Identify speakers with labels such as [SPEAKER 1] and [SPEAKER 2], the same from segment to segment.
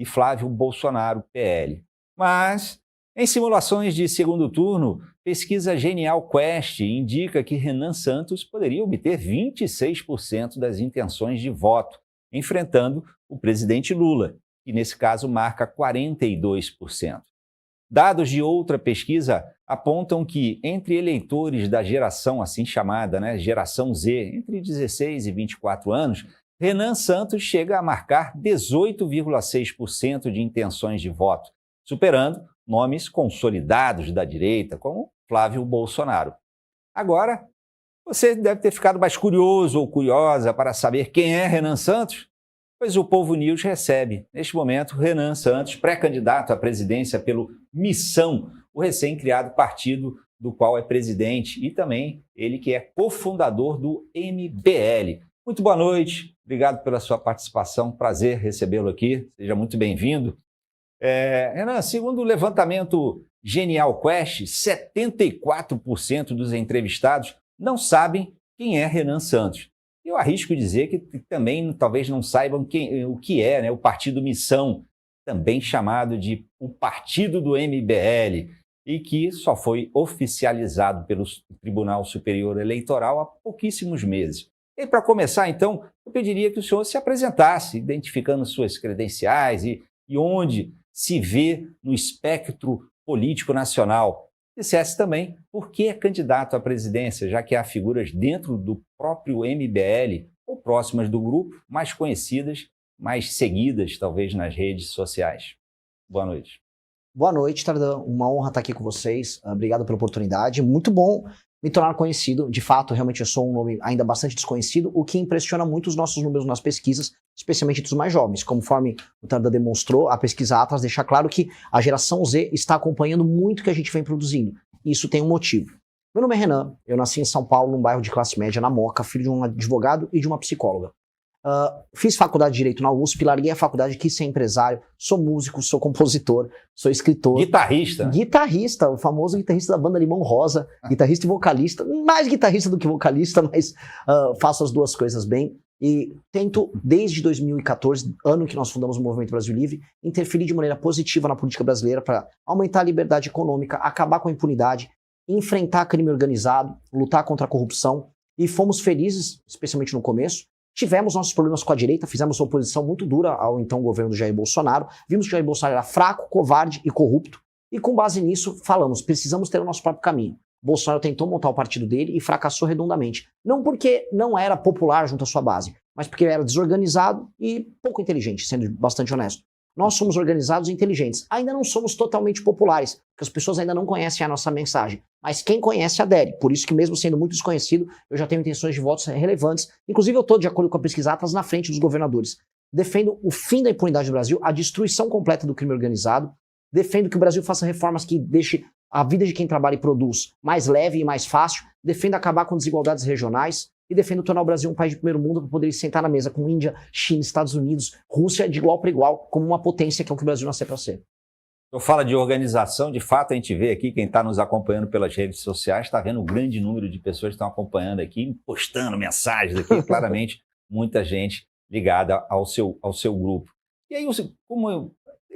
[SPEAKER 1] e Flávio Bolsonaro, PL. Mas, em simulações de segundo turno, pesquisa Genial Quest indica que Renan Santos poderia obter 26% das intenções de voto, enfrentando o presidente Lula, que nesse caso marca 42%. Dados de outra pesquisa apontam que, entre eleitores da geração assim chamada, geração Z, entre 16 e 24 anos, Renan Santos chega a marcar 18,6% de intenções de voto, superando nomes consolidados da direita, como Flávio Bolsonaro. Agora, você deve ter ficado mais curioso ou curiosa para saber quem é Renan Santos? Pois o Povo News recebe, neste momento, Renan Santos, pré-candidato à presidência pelo Missão, o recém-criado partido do qual é presidente, e também ele que é cofundador do MBL. Muito boa noite, obrigado pela sua participação, prazer recebê-lo aqui, seja muito bem-vindo. Renan, segundo o levantamento Genial Quest, 74% dos entrevistados não sabem quem é Renan Santos. Eu arrisco dizer que também talvez não saibam o que é, o Partido Missão, também chamado de o Partido do MBL, e que só foi oficializado pelo Tribunal Superior Eleitoral há pouquíssimos meses. E para começar, então, eu pediria que o senhor se apresentasse, identificando suas credenciais e onde se vê no espectro político nacional. Dissesse também por que é candidato à presidência, já que há figuras dentro do próprio MBL ou próximas do grupo, mais conhecidas, mais seguidas, talvez, nas redes sociais. Boa noite.
[SPEAKER 2] Boa noite, Tardan. Uma honra estar aqui com vocês. Obrigado pela oportunidade. Muito bom me tornar conhecido. De fato, realmente eu sou um nome ainda bastante desconhecido, o que impressiona muito os nossos números nas pesquisas, especialmente dos mais jovens. Conforme o Tardan demonstrou, a pesquisa Atlas deixa claro que a geração Z está acompanhando muito o que a gente vem produzindo. E isso tem um motivo. Meu nome é Renan, eu nasci em São Paulo, num bairro de classe média, na Moca, filho de um advogado e de uma psicóloga. Fiz faculdade de Direito na USP, larguei a faculdade, quis ser empresário, sou músico, sou compositor, sou escritor.
[SPEAKER 1] Guitarrista.
[SPEAKER 2] Guitarrista, o famoso guitarrista da banda Limão Rosa, guitarrista e vocalista, mais guitarrista do que vocalista, mas faço as duas coisas bem. E tento, desde 2014, ano que nós fundamos o Movimento Brasil Livre, interferir de maneira positiva na política brasileira para aumentar a liberdade econômica, acabar com a impunidade, enfrentar crime organizado, lutar contra a corrupção. E fomos felizes, especialmente no começo. Tivemos nossos problemas com a direita, fizemos uma oposição muito dura ao então governo do Jair Bolsonaro. Vimos que o Jair Bolsonaro era fraco, covarde e corrupto. E com base nisso, falamos, precisamos ter o nosso próprio caminho. Bolsonaro tentou montar o partido dele e fracassou redondamente. Não porque não era popular junto à sua base, mas porque era desorganizado e pouco inteligente, sendo bastante honesto. Nós somos organizados e inteligentes. Ainda não somos totalmente populares, porque as pessoas ainda não conhecem a nossa mensagem. Mas quem conhece adere. Por isso que mesmo sendo muito desconhecido, eu já tenho intenções de votos relevantes. Inclusive eu estou, de acordo com a pesquisa Atlas, na frente dos governadores. Defendo o fim da impunidade no Brasil, a destruição completa do crime organizado. Defendo que o Brasil faça reformas que deixem a vida de quem trabalha e produz mais leve e mais fácil. Defendo acabar com desigualdades regionais. E defendo tornar o Brasil um país de primeiro mundo para poder sentar na mesa com Índia, China, Estados Unidos, Rússia de igual para igual, como uma potência que é o que o Brasil nasceu para ser.
[SPEAKER 1] Eu falo de organização, de fato a gente vê aqui, quem está nos acompanhando pelas redes sociais, está vendo um grande número de pessoas que estão acompanhando aqui, postando mensagens aqui, claramente muita gente ligada ao seu grupo. E aí, como eu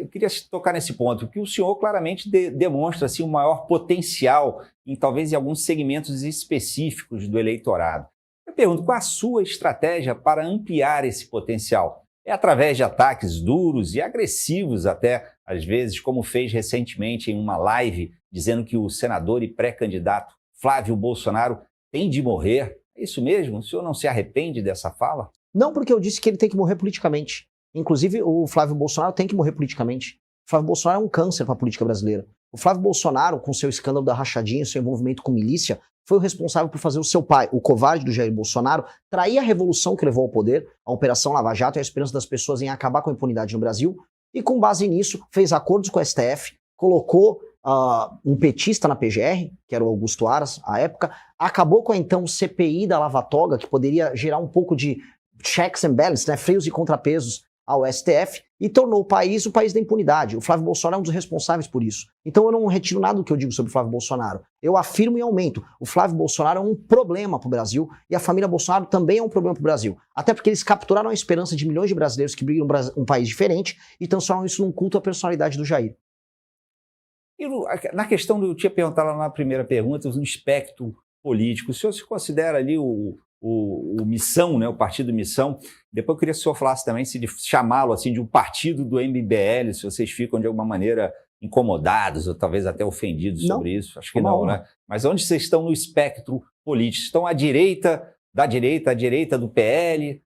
[SPEAKER 1] queria tocar nesse ponto, que o senhor claramente demonstra assim, um maior potencial, talvez em alguns segmentos específicos do eleitorado. Eu pergunto, qual a sua estratégia para ampliar esse potencial? É através de ataques duros e agressivos até, às vezes, como fez recentemente em uma live, dizendo que o senador e pré-candidato Flávio Bolsonaro tem de morrer? É isso mesmo? O senhor não se arrepende dessa fala?
[SPEAKER 2] Não, porque eu disse que ele tem que morrer politicamente. Inclusive, o Flávio Bolsonaro tem que morrer politicamente. O Flávio Bolsonaro é um câncer para a política brasileira. O Flávio Bolsonaro, com seu escândalo da rachadinha, seu envolvimento com milícia, foi o responsável por fazer o seu pai, o covarde do Jair Bolsonaro, trair a revolução que levou ao poder, a Operação Lava Jato e a esperança das pessoas em acabar com a impunidade no Brasil, e com base nisso fez acordos com o STF, colocou um petista na PGR, que era o Augusto Aras, à época, acabou com a então CPI da Lava Toga, que poderia gerar um pouco de checks and balances, freios e contrapesos ao STF, e tornou o país da impunidade. O Flávio Bolsonaro é um dos responsáveis por isso. Então eu não retiro nada do que eu digo sobre o Flávio Bolsonaro. Eu afirmo e aumento. O Flávio Bolsonaro é um problema para o Brasil e a família Bolsonaro também é um problema para o Brasil. Até porque eles capturaram a esperança de milhões de brasileiros que brigam um país diferente e transformam isso num culto à personalidade do Jair.
[SPEAKER 1] E na questão eu tinha perguntado lá na primeira pergunta, no espectro político, o senhor se considera ali o Missão, né, o partido Missão? Depois eu queria que o senhor falasse também se de chamá-lo assim de um partido do MBL, se vocês ficam de alguma maneira incomodados ou talvez até ofendidos sobre isso. Acho que não, né? Mas onde vocês estão no espectro político? Estão à direita, à direita do PL?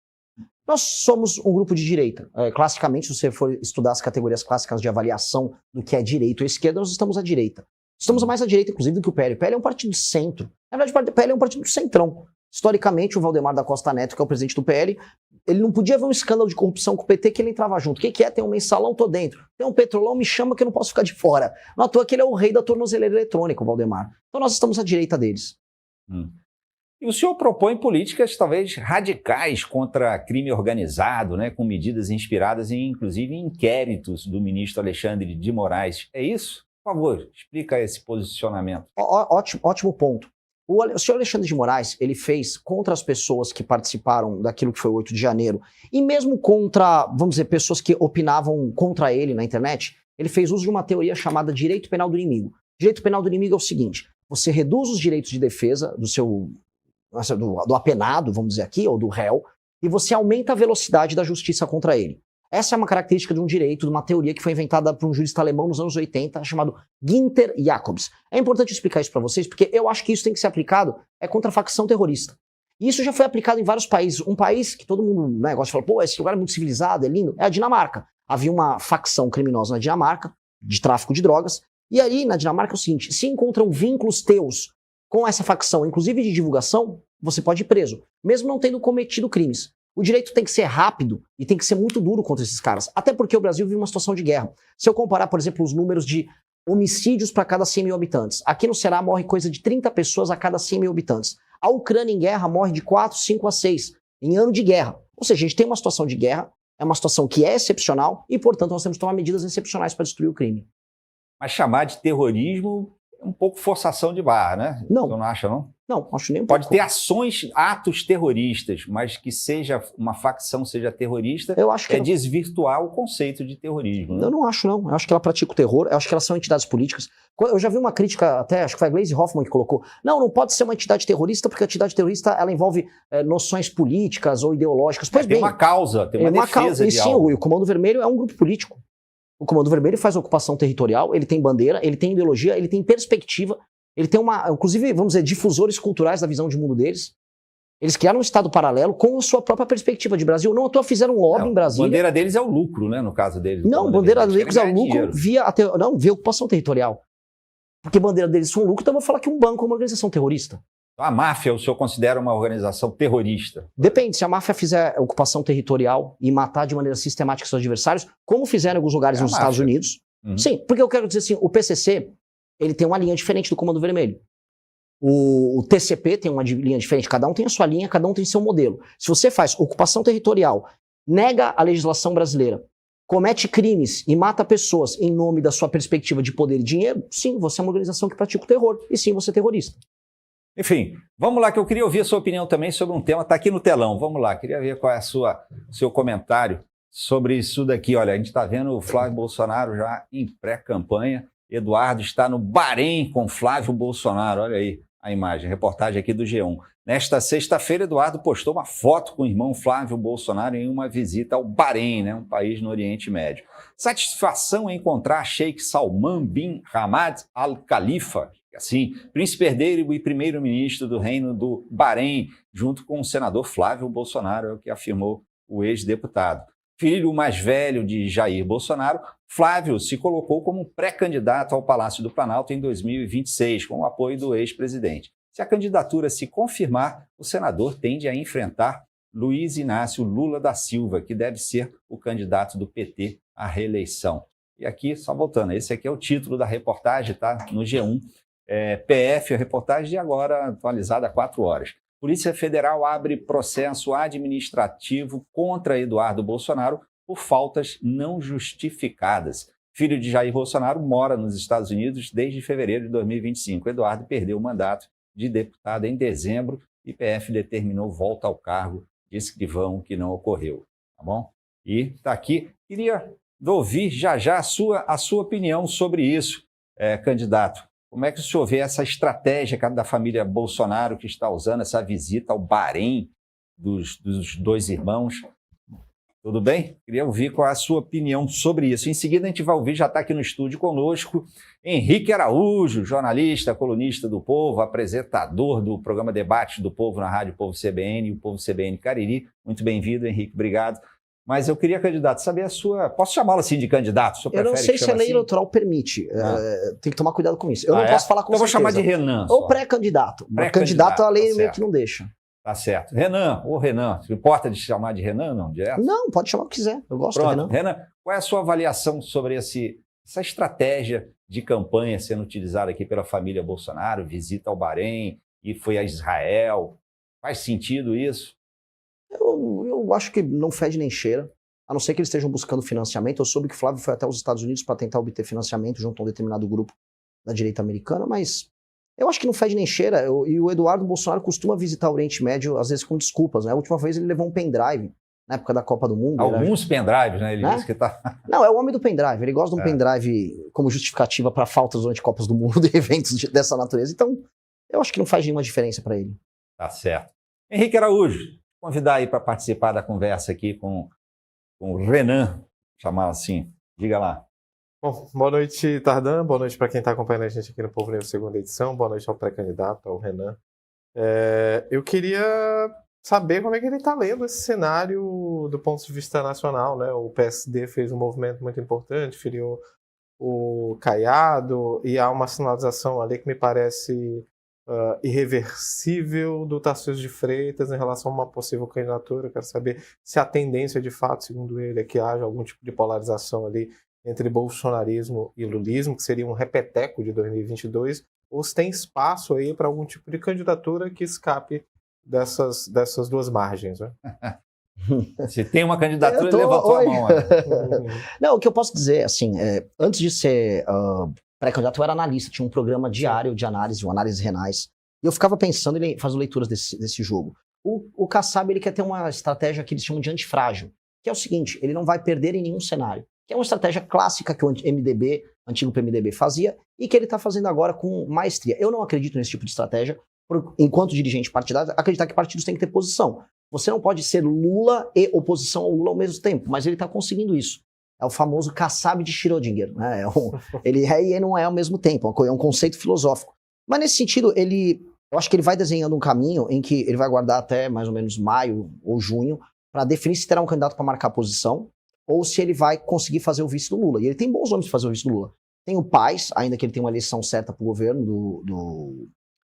[SPEAKER 2] Nós somos um grupo de direita. Classicamente, se você for estudar as categorias clássicas de avaliação do que é direita ou esquerda, nós estamos à direita. Estamos mais à direita, inclusive, do que o PL. O PL é um partido de centro. Na verdade, o PL é um partido do centrão. Historicamente, o Valdemar da Costa Neto, que é o presidente do PL, ele não podia ver um escândalo de corrupção com o PT que ele entrava junto. O que é? Tem um mensalão, tô dentro. Tem um petrolão, me chama que eu não posso ficar de fora. Não à toa que ele é o rei da tornozeleira eletrônica, o Valdemar. Então nós estamos à direita deles.
[SPEAKER 1] E o senhor propõe políticas talvez radicais contra crime organizado, né, com medidas inspiradas em, inclusive, inquéritos do ministro Alexandre de Moraes. É isso? Por favor, explica esse posicionamento.
[SPEAKER 2] Ótimo ponto. O senhor Alexandre de Moraes, ele fez contra as pessoas que participaram daquilo que foi o 8 de janeiro, e mesmo contra, vamos dizer, pessoas que opinavam contra ele na internet, ele fez uso de uma teoria chamada direito penal do inimigo. Direito penal do inimigo é o seguinte: você reduz os direitos de defesa do apenado, vamos dizer aqui, ou do réu, e você aumenta a velocidade da justiça contra ele. Essa é uma característica de um direito, de uma teoria que foi inventada por um jurista alemão nos anos 80, chamado Günther Jacobs. É importante explicar isso para vocês, porque eu acho que isso tem que ser aplicado contra a facção terrorista. E isso já foi aplicado em vários países. Um país que todo mundo gosta de falar, pô, esse lugar é muito civilizado, é lindo, é a Dinamarca. Havia uma facção criminosa na Dinamarca, de tráfico de drogas, e aí na Dinamarca é o seguinte: se encontram vínculos teus com essa facção, inclusive de divulgação, você pode ir preso, mesmo não tendo cometido crimes. O direito tem que ser rápido e tem que ser muito duro contra esses caras. Até porque o Brasil vive uma situação de guerra. Se eu comparar, por exemplo, os números de homicídios para cada 100 mil habitantes, aqui no Ceará morre coisa de 30 pessoas a cada 100 mil habitantes. A Ucrânia em guerra morre de 4, 5 a 6 em ano de guerra. Ou seja, a gente tem uma situação de guerra, é uma situação que é excepcional e, portanto, nós temos que tomar medidas excepcionais para destruir o crime.
[SPEAKER 1] Mas chamar de terrorismo é um pouco forçação de barra, né?
[SPEAKER 2] Não.
[SPEAKER 1] Você não acha, não?
[SPEAKER 2] Não, acho nem um
[SPEAKER 1] Pode
[SPEAKER 2] pouco.
[SPEAKER 1] ter ações, atos terroristas, mas que seja uma facção seja terrorista,
[SPEAKER 2] eu acho que
[SPEAKER 1] desvirtuar o conceito de terrorismo. Né?
[SPEAKER 2] Eu não acho, não. Eu acho que ela pratica o terror, eu acho que elas são entidades políticas. Eu já vi uma crítica, até, acho que foi a Gleisi Hoffmann que colocou, não pode ser uma entidade terrorista, porque a entidade terrorista ela envolve noções políticas ou ideológicas. Pois bem,
[SPEAKER 1] tem uma causa, tem uma defesa de algo.
[SPEAKER 2] Sim, o Comando Vermelho é um grupo político. O Comando Vermelho faz ocupação territorial, ele tem bandeira, ele tem ideologia, ele tem perspectiva. Ele tem inclusive, vamos dizer, difusores culturais da visão de mundo deles. Eles criaram um estado paralelo com a sua própria perspectiva de Brasil. Não à toa fizeram um lobby em Brasília.
[SPEAKER 1] A bandeira deles é o lucro, né, no caso deles.
[SPEAKER 2] Não, bandeira deles é o lucro via ocupação territorial. Porque bandeira deles são lucro, então eu vou falar que um banco é uma organização terrorista.
[SPEAKER 1] A máfia, o senhor considera uma organização terrorista?
[SPEAKER 2] Depende, se a máfia fizer ocupação territorial e matar de maneira sistemática seus adversários, como fizeram em alguns lugares nos Estados Unidos. Sim, porque eu quero dizer assim, o PCC... ele tem uma linha diferente do Comando Vermelho. O TCP tem uma linha diferente, cada um tem a sua linha, cada um tem seu modelo. Se você faz ocupação territorial, nega a legislação brasileira, comete crimes e mata pessoas em nome da sua perspectiva de poder e dinheiro, sim, você é uma organização que pratica o terror, e sim, você é terrorista.
[SPEAKER 1] Enfim, vamos lá, que eu queria ouvir a sua opinião também sobre um tema, está aqui no telão, vamos lá, queria ver qual é o seu comentário sobre isso daqui. Olha, a gente está vendo o Flávio Bolsonaro já em pré-campanha. Eduardo está no Bahrein com Flávio Bolsonaro. Olha aí a imagem, reportagem aqui do G1. Nesta sexta-feira, Eduardo postou uma foto com o irmão Flávio Bolsonaro em uma visita ao Bahrein, né, um país no Oriente Médio. Satisfação em encontrar Sheikh Salman bin Hamad Al Khalifa, assim, príncipe herdeiro e primeiro-ministro do Reino do Bahrein, junto com o senador Flávio Bolsonaro, é o que afirmou o ex-deputado. Filho mais velho de Jair Bolsonaro, Flávio se colocou como pré-candidato ao Palácio do Planalto em 2026, com o apoio do ex-presidente. Se a candidatura se confirmar, o senador tende a enfrentar Luiz Inácio Lula da Silva, que deve ser o candidato do PT à reeleição. E aqui, só voltando, esse aqui é o título da reportagem, tá? No G1. PF, a reportagem de agora atualizada há 4 horas. Polícia Federal abre processo administrativo contra Eduardo Bolsonaro por faltas não justificadas. Filho de Jair Bolsonaro mora nos Estados Unidos desde fevereiro de 2025. Eduardo perdeu o mandato de deputado em dezembro e PF determinou volta ao cargo de escrivão, que não ocorreu. Tá bom? E está aqui. Queria ouvir já a sua opinião sobre isso, candidato. Como é que o senhor vê essa estratégia da família Bolsonaro que está usando essa visita ao Bahrein dos dois irmãos? Tudo bem? Queria ouvir qual é a sua opinião sobre isso. Em seguida, a gente vai ouvir, já está aqui no estúdio conosco, Henrique Araújo, jornalista, colunista do Povo, apresentador do programa Debate do Povo na Rádio Povo CBN e o Povo CBN Cariri. Muito bem-vindo, Henrique, obrigado. Mas eu queria, candidato, saber a sua... Posso chamá-lo assim de candidato?
[SPEAKER 2] Eu não sei se a lei eleitoral permite. Tem que tomar cuidado com isso. Eu não posso falar com
[SPEAKER 1] certeza. Eu vou chamar de Renan.
[SPEAKER 2] Ou pré-candidato. Candidato a lei meio que não deixa.
[SPEAKER 1] Tá certo. Renan, não importa de chamar de Renan, não, direto?
[SPEAKER 2] Não, pode chamar o que quiser. Eu gosto do Renan.
[SPEAKER 1] Renan, qual é a sua avaliação sobre essa estratégia de campanha sendo utilizada aqui pela família Bolsonaro, visita ao Bahrein e foi a Israel? Faz sentido isso?
[SPEAKER 2] Eu acho que não fede nem cheira, a não ser que eles estejam buscando financiamento. Eu soube que o Flávio foi até os Estados Unidos para tentar obter financiamento junto a um determinado grupo da direita americana, mas eu acho que não fede nem cheira. E o Eduardo Bolsonaro costuma visitar o Oriente Médio, às vezes com desculpas, né? A última vez ele levou um pendrive, na época da Copa do Mundo.
[SPEAKER 1] Alguns pendrives, né? Ele disse que tá...
[SPEAKER 2] Não, é o homem do pendrive. Ele gosta de um pendrive como justificativa para faltas durante Copas do Mundo e eventos dessa natureza. Então, eu acho que não faz nenhuma diferença para ele.
[SPEAKER 1] Tá certo. Henrique Araújo, convidar aí para participar da conversa aqui com o Renan, chamar assim. Diga lá.
[SPEAKER 3] Bom, boa noite, Tardan. Boa noite para quem está acompanhando a gente aqui no Povo News segunda edição. Boa noite ao pré-candidato, ao Renan. Eu queria saber como é que ele está lendo esse cenário do ponto de vista nacional, né? O PSD fez um movimento muito importante, filiou o Caiado, e há uma sinalização ali que me parece irreversível do Tarcísio de Freitas em relação a uma possível candidatura. Eu quero saber se a tendência, de fato, segundo ele, é que haja algum tipo de polarização ali entre bolsonarismo e lulismo, que seria um repeteco de 2022, ou se tem espaço aí para algum tipo de candidatura que escape dessas duas margens, né?
[SPEAKER 1] Se tem uma candidatura, ele levantou a mão.
[SPEAKER 2] Não, o que eu posso dizer, assim, antes de ser pré-candidato, eu era analista, tinha um programa diário de análise, análises renais, e eu ficava pensando, ele faz leituras desse jogo. O Kassab, ele quer ter uma estratégia que eles chamam de antifrágil, que é o seguinte, ele não vai perder em nenhum cenário, que é uma estratégia clássica que o MDB, antigo PMDB, fazia, e que ele está fazendo agora com maestria. Eu não acredito nesse tipo de estratégia, enquanto dirigente partidário, acreditar que partidos têm que ter posição. Você não pode ser Lula e oposição ao Lula ao mesmo tempo, mas ele está conseguindo isso. É o famoso Kassab de Schrödinger, né? Ele é e não é ao mesmo tempo, é um conceito filosófico. Mas nesse sentido, eu acho que ele vai desenhando um caminho em que ele vai guardar até mais ou menos maio ou junho para definir se terá um candidato para marcar a posição ou se ele vai conseguir fazer o vice do Lula. E ele tem bons nomes para fazer o vice do Lula. Tem o Paes, ainda que ele tenha uma eleição certa para o governo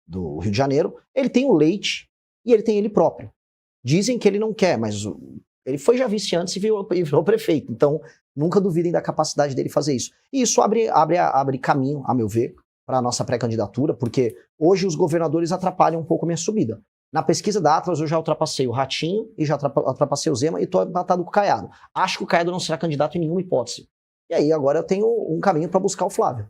[SPEAKER 2] do Rio de Janeiro. Ele tem o Leite e ele tem ele próprio. Dizem que ele não quer, mas ele foi já vice antes e virou prefeito. Então, nunca duvidem da capacidade dele fazer isso. E isso abre caminho, a meu ver, para a nossa pré-candidatura, porque hoje os governadores atrapalham um pouco a minha subida. Na pesquisa da Atlas, eu já ultrapassei o Ratinho e já ultrapassei o Zema e estou empatado com o Caiado. Acho que o Caiado não será candidato em nenhuma hipótese. E aí, agora eu tenho um caminho para buscar o Flávio.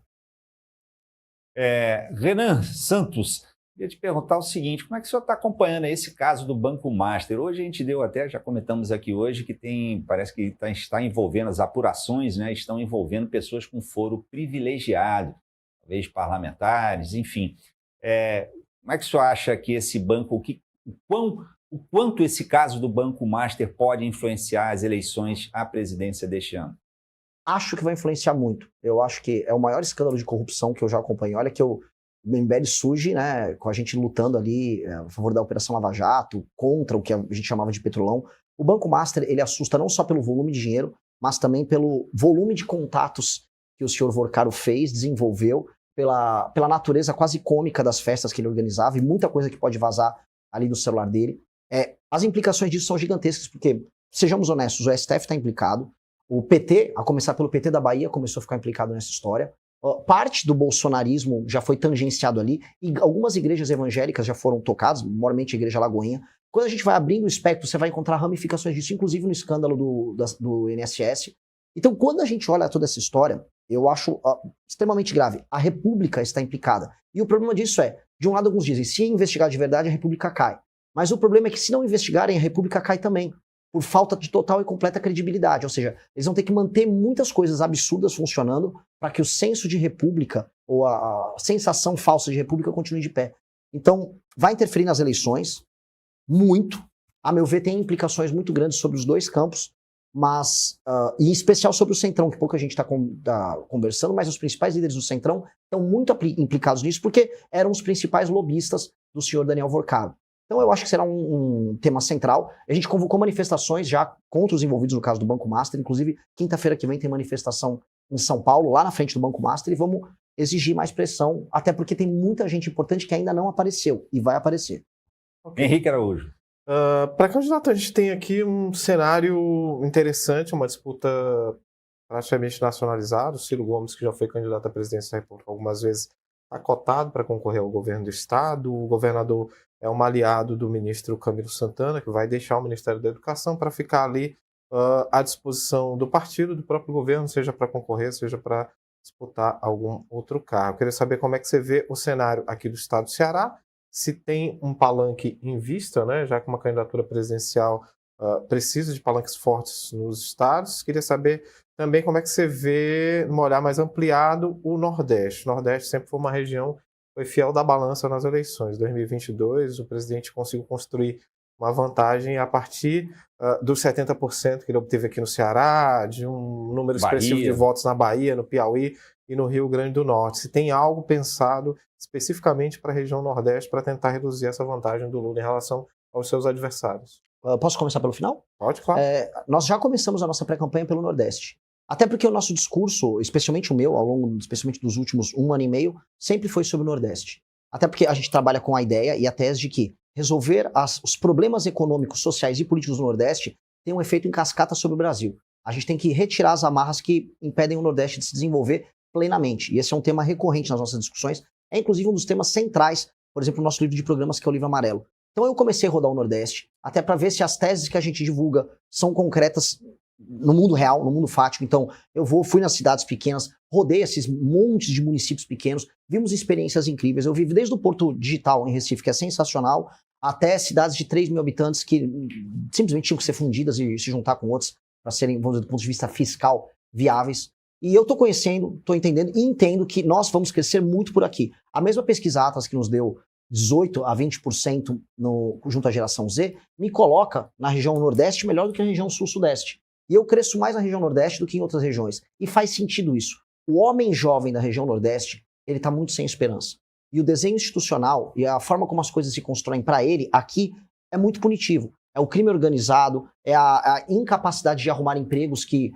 [SPEAKER 1] Renan Santos, queria te perguntar o seguinte, como é que o senhor está acompanhando esse caso do Banco Master? Hoje a gente já comentamos aqui hoje, que parece que está envolvendo as apurações, né? Estão envolvendo pessoas com foro privilegiado, talvez parlamentares, enfim. Como é que o senhor acha que esse banco, o quanto esse caso do Banco Master pode influenciar as eleições à presidência deste ano?
[SPEAKER 2] Acho que vai influenciar muito. Eu acho que é o maior escândalo de corrupção que eu já acompanhei. Olha que o MBL surge, né, com a gente lutando ali a favor da Operação Lava Jato, contra o que a gente chamava de petrolão. O Banco Master, ele assusta não só pelo volume de dinheiro, mas também pelo volume de contatos que o senhor Vorcaro desenvolveu, pela natureza quase cômica das festas que ele organizava e muita coisa que pode vazar ali no celular dele. As implicações disso são gigantescas, porque, sejamos honestos, o STF está implicado, o PT, a começar pelo PT da Bahia, começou a ficar implicado nessa história, Parte do bolsonarismo já foi tangenciado ali, e algumas igrejas evangélicas já foram tocadas, maiormente a Igreja Lagoinha. Quando a gente vai abrindo o espectro, você vai encontrar ramificações disso, inclusive no escândalo do INSS. Então, quando a gente olha toda essa história, eu acho extremamente grave. A República está implicada. E o problema disso é, de um lado alguns dizem, se investigar de verdade, a República cai. Mas o problema é que se não investigarem, a República cai também, por falta de total e completa credibilidade. Ou seja, eles vão ter que manter muitas coisas absurdas funcionando para que o senso de república, ou a sensação falsa de república, continue de pé. Então, vai interferir nas eleições, muito. A meu ver, tem implicações muito grandes sobre os dois campos, mas, e em especial sobre o Centrão, que pouca gente está conversando, mas os principais líderes do Centrão estão muito implicados nisso, porque eram os principais lobistas do senhor Daniel Vorcado. Então eu acho que será um tema central. A gente convocou manifestações já contra os envolvidos no caso do Banco Master, inclusive quinta-feira que vem tem manifestação em São Paulo, lá na frente do Banco Master, e vamos exigir mais pressão, até porque tem muita gente importante que ainda não apareceu, e vai aparecer.
[SPEAKER 3] Okay.
[SPEAKER 1] Henrique Araújo.
[SPEAKER 3] Para candidato, a gente tem aqui um cenário interessante, uma disputa praticamente nacionalizada. O Ciro Gomes, que já foi candidato à presidência da República algumas vezes, está cotado para concorrer ao governo do Estado. O governador é um aliado do ministro Camilo Santana, que vai deixar o Ministério da Educação para ficar ali à disposição do partido, do próprio governo, seja para concorrer, seja para disputar algum outro cargo. Eu queria saber como é que você vê o cenário aqui do Estado do Ceará, se tem um palanque em vista, né, já que uma candidatura presidencial precisa de palanques fortes nos estados. Queria saber também como é que você vê, num olhar mais ampliado, o Nordeste. O Nordeste sempre foi uma região que foi fiel da balança nas eleições. Em 2022, o presidente conseguiu construir uma vantagem a partir dos 70% que ele obteve aqui no Ceará, de um número expressivo de votos na Bahia, no Piauí e no Rio Grande do Norte. Se tem algo pensado especificamente para a região Nordeste para tentar reduzir essa vantagem do Lula em relação aos seus adversários.
[SPEAKER 2] Posso começar pelo final?
[SPEAKER 3] Pode, claro.
[SPEAKER 2] Nós já começamos a nossa pré-campanha pelo Nordeste. Até porque o nosso discurso, especialmente o meu, ao longo, especialmente dos últimos 1 ano e meio, sempre foi sobre o Nordeste. Até porque a gente trabalha com a ideia e a tese de que resolver os problemas econômicos, sociais e políticos do Nordeste tem um efeito em cascata sobre o Brasil. A gente tem que retirar as amarras que impedem o Nordeste de se desenvolver plenamente. E esse é um tema recorrente nas nossas discussões. É inclusive um dos temas centrais, por exemplo, no nosso livro de programas, que é o Livro Amarelo. Então eu comecei a rodar o Nordeste, até para ver se as teses que a gente divulga são concretas no mundo real, no mundo fático. Então fui nas cidades pequenas, rodei esses montes de municípios pequenos, vimos experiências incríveis. Eu vivi desde o Porto Digital em Recife, que é sensacional, até cidades de 3 mil habitantes que simplesmente tinham que ser fundidas e se juntar com outras para serem, vamos dizer, do ponto de vista fiscal, viáveis. E eu estou conhecendo, estou entendendo e entendo que nós vamos crescer muito por aqui. A mesma pesquisa Atlas que nos deu 18% a 20% junto à geração Z, me coloca na região Nordeste melhor do que na região Sul-Sudeste. E eu cresço mais na região Nordeste do que em outras regiões. E faz sentido isso. O homem jovem da região Nordeste, ele está muito sem esperança. E o desenho institucional e a forma como as coisas se constroem para ele aqui é muito punitivo. É o crime organizado, é a incapacidade de arrumar empregos que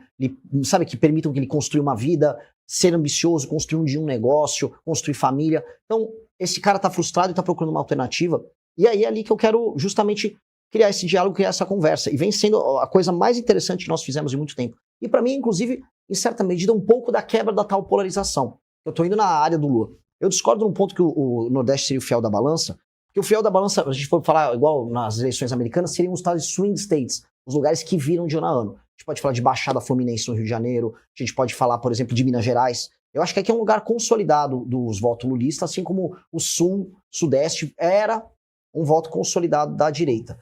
[SPEAKER 2] permitam que ele construa uma vida, ser ambicioso, construir um negócio, construir família. Então, esse cara está frustrado e está procurando uma alternativa. E aí é ali que eu quero justamente criar esse diálogo, criar essa conversa. E vem sendo a coisa mais interessante que nós fizemos em muito tempo. E para mim, inclusive, em certa medida, um pouco da quebra da tal polarização. Eu estou indo na área do Lula. Eu discordo num ponto que o Nordeste seria o fiel da balança, porque o fiel da balança, a gente for falar igual nas eleições americanas, seriam os tais swing states, os lugares que viram de ano a ano. A gente pode falar de Baixada Fluminense no Rio de Janeiro, a gente pode falar, por exemplo, de Minas Gerais. Eu acho que aqui é um lugar consolidado dos votos lulistas, assim como o Sul, Sudeste era um voto consolidado da direita.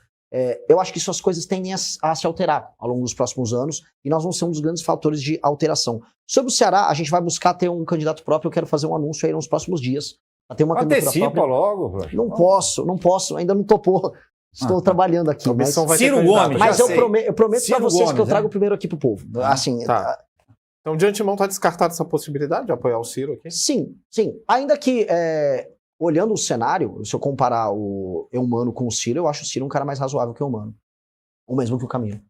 [SPEAKER 2] Eu acho que essas coisas tendem a se alterar ao longo dos próximos anos e nós vamos ser um dos grandes fatores de alteração. Sobre o Ceará, a gente vai buscar ter um candidato próprio. Eu quero fazer um anúncio aí nos próximos dias. Ter uma
[SPEAKER 1] Antecipa logo.
[SPEAKER 2] Não posso, ainda não topou. Estou trabalhando aqui.
[SPEAKER 3] Mas
[SPEAKER 1] Ciro Gomes.
[SPEAKER 2] Mas eu prometo para vocês que eu trago primeiro aqui pro povo. Assim,
[SPEAKER 3] tá. Então, de antemão, está descartada essa possibilidade de apoiar o Ciro aqui?
[SPEAKER 2] Sim. Ainda que, olhando o cenário, se eu comparar o Eumano com o Ciro, eu acho o Ciro um cara mais razoável que o Eumano. Ou mesmo que o Camilo.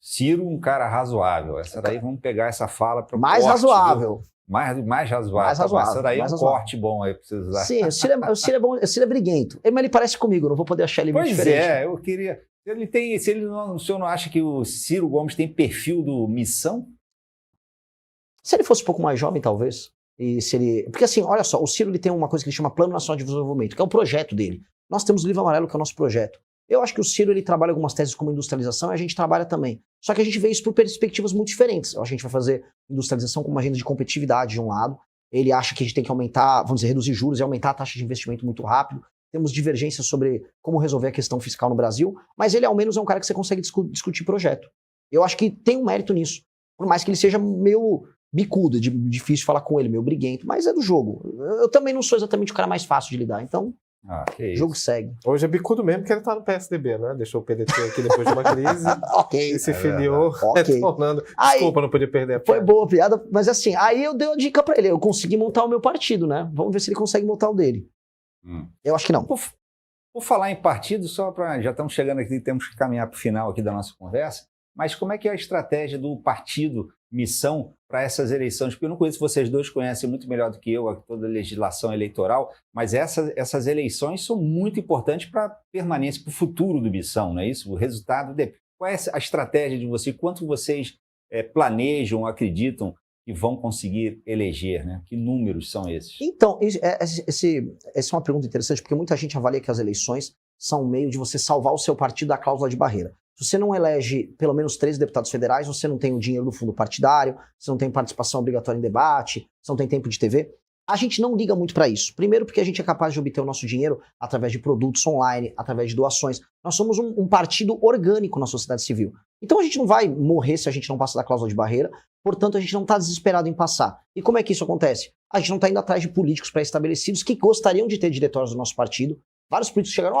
[SPEAKER 1] Ciro, um cara razoável. Essa daí, vamos pegar essa fala para o
[SPEAKER 2] mais
[SPEAKER 1] corte,
[SPEAKER 2] razoável.
[SPEAKER 1] Viu? Mais razoável. Essa daí é um corte bom aí para vocês usarem.
[SPEAKER 2] Sim, o Ciro é bom, o Ciro é briguento. Mas ele parece comigo, eu não vou poder achar ele muito diferente.
[SPEAKER 1] Pois é, eu queria... o senhor não acha que o Ciro Gomes tem perfil do Missão?
[SPEAKER 2] Se ele fosse um pouco mais jovem, talvez. E se ele... Porque assim, olha só, o Ciro ele tem uma coisa que ele chama Plano Nacional de Desenvolvimento, que é o projeto dele. Nós temos o Livro Amarelo, que é o nosso projeto. Eu acho que o Ciro ele trabalha algumas teses como industrialização e a gente trabalha também. Só que a gente vê isso por perspectivas muito diferentes. Eu acho que a gente vai fazer industrialização com uma agenda de competitividade de um lado. Ele acha que a gente tem que aumentar, vamos dizer, reduzir juros e aumentar a taxa de investimento muito rápido. Temos divergências sobre como resolver a questão fiscal no Brasil, mas ele ao menos é um cara que você consegue discutir projeto. Eu acho que tem um mérito nisso. Por mais que ele seja meio bicudo, difícil falar com ele, meio briguento, mas é do jogo. Eu também não sou exatamente o cara mais fácil de lidar, então o jogo segue.
[SPEAKER 3] Hoje é bicudo mesmo, porque ele tá no PSDB, né? Deixou o PDT aqui depois de uma crise.
[SPEAKER 2] Ok.
[SPEAKER 3] E se filiou, retornando.
[SPEAKER 2] Aí,
[SPEAKER 3] desculpa, não podia perder a
[SPEAKER 2] foi
[SPEAKER 3] piada.
[SPEAKER 2] boa a piada, mas assim, aí eu dei uma dica pra ele. Eu consegui montar o meu partido, né? Vamos ver se ele consegue montar o dele. Eu acho que não.
[SPEAKER 1] Por falar em partido, já estamos chegando aqui, temos que caminhar para o final aqui da nossa conversa, mas como é que é a estratégia do partido Missão para essas eleições? Porque eu não conheço, vocês dois conhecem muito melhor do que eu toda a legislação eleitoral, mas essas eleições são muito importantes para a permanência, para o futuro do Missão, não é isso? O resultado qual é a estratégia de vocês? Quanto vocês planejam, acreditam que vão conseguir eleger, né? Que números são esses?
[SPEAKER 2] Então, essa é uma pergunta interessante, porque muita gente avalia que as eleições são um meio de você salvar o seu partido da cláusula de barreira. Se você não elege pelo menos 13 deputados federais, você não tem o dinheiro do fundo partidário, você não tem participação obrigatória em debate, você não tem tempo de TV. A gente não liga muito para isso. Primeiro porque a gente é capaz de obter o nosso dinheiro através de produtos online, através de doações. Nós somos um partido orgânico na sociedade civil. Então a gente não vai morrer se a gente não passar da cláusula de barreira, portanto a gente não está desesperado em passar. E como é que isso acontece? A gente não está indo atrás de políticos pré-estabelecidos que gostariam de ter diretórios do nosso partido. Vários políticos chegaram,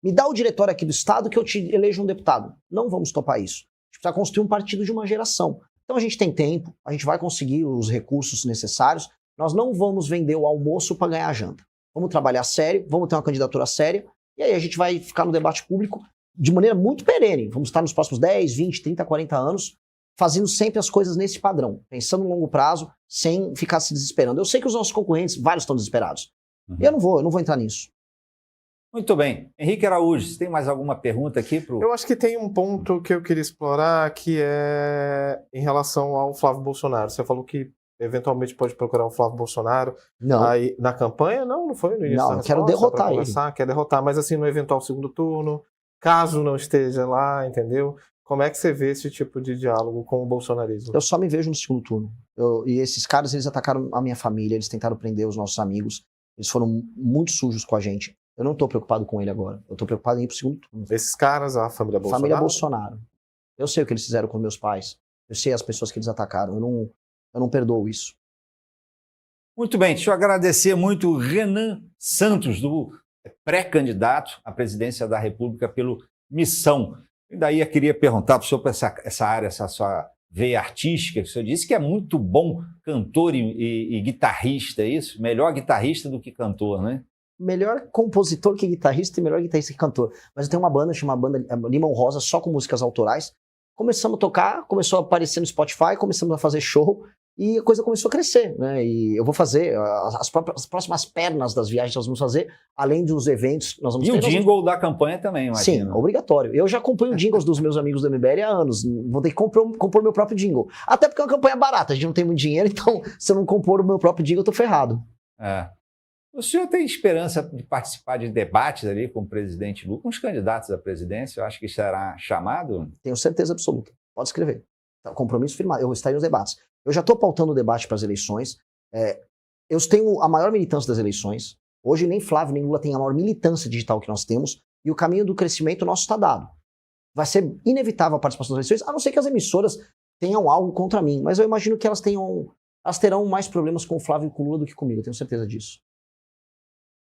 [SPEAKER 2] me dá o diretório aqui do Estado que eu te elejo um deputado. Não vamos topar isso. A gente precisa construir um partido de uma geração. Então a gente tem tempo, a gente vai conseguir os recursos necessários. Nós não vamos vender o almoço para ganhar a janta. Vamos trabalhar sério, vamos ter uma candidatura séria, e aí a gente vai ficar no debate público de maneira muito perene. Vamos estar nos próximos 10, 20, 30, 40 anos fazendo sempre as coisas nesse padrão, pensando no longo prazo, sem ficar se desesperando. Eu sei que os nossos concorrentes, vários estão desesperados. Eu não vou entrar nisso.
[SPEAKER 1] Muito bem. Henrique Araújo, você tem mais alguma pergunta aqui?
[SPEAKER 3] Eu acho que tem um ponto que eu queria explorar, que é em relação ao Flávio Bolsonaro. Você falou que eventualmente pode procurar o Flávio Bolsonaro.
[SPEAKER 2] Não.
[SPEAKER 3] Aí, na campanha? Não foi no início da resposta,
[SPEAKER 2] quero derrotar ele.
[SPEAKER 3] Quer derrotar, mas assim, no eventual segundo turno, caso não esteja lá, entendeu? Como é que você vê esse tipo de diálogo com o bolsonarismo?
[SPEAKER 2] Eu só me vejo no segundo turno. E esses caras, eles atacaram a minha família, eles tentaram prender os nossos amigos, eles foram muito sujos com a gente. Eu não tô preocupado com ele agora. Eu tô preocupado em ir pro segundo turno.
[SPEAKER 3] Esses caras, a família Bolsonaro?
[SPEAKER 2] Família Bolsonaro. Eu sei o que eles fizeram com meus pais. Eu sei as pessoas que eles atacaram. Eu não perdoo isso.
[SPEAKER 1] Muito bem, deixa eu agradecer muito o Renan Santos, do pré-candidato à presidência da República pelo Missão. E daí eu queria perguntar para o senhor, essa área, essa sua veia artística, que o senhor disse que é muito bom cantor e guitarrista, é isso? Melhor guitarrista do que cantor, né?
[SPEAKER 2] Melhor compositor que guitarrista e melhor guitarrista que cantor. Mas eu tenho uma banda chamada Limão Rosa, só com músicas autorais. Começamos a tocar, começou a aparecer no Spotify, começamos a fazer show e a coisa começou a crescer, né? E eu vou fazer as próximas pernas das viagens que nós vamos fazer, além dos eventos que nós vamos ter.
[SPEAKER 1] E o jingle da campanha também, imagina.
[SPEAKER 2] Sim, obrigatório. Eu já acompanho jingles dos meus amigos do MBL há anos. Vou ter que compor meu próprio jingle. Até porque é uma campanha barata, a gente não tem muito dinheiro, então se eu não compor o meu próprio jingle, eu tô ferrado.
[SPEAKER 1] O senhor tem esperança de participar de debates ali com o presidente Lula, com os candidatos à presidência? Eu acho que será chamado?
[SPEAKER 2] Tenho certeza absoluta. Pode escrever. Compromisso firmado. Eu estarei nos debates. Eu já estou pautando o debate para as eleições. Eu tenho a maior militância das eleições. Hoje nem Flávio nem Lula tem a maior militância digital que nós temos. E o caminho do crescimento nosso está dado. Vai ser inevitável a participação das eleições, a não ser que as emissoras tenham algo contra mim. Mas eu imagino que elas terão mais problemas com o Flávio e com o Lula do que comigo. Eu tenho certeza disso.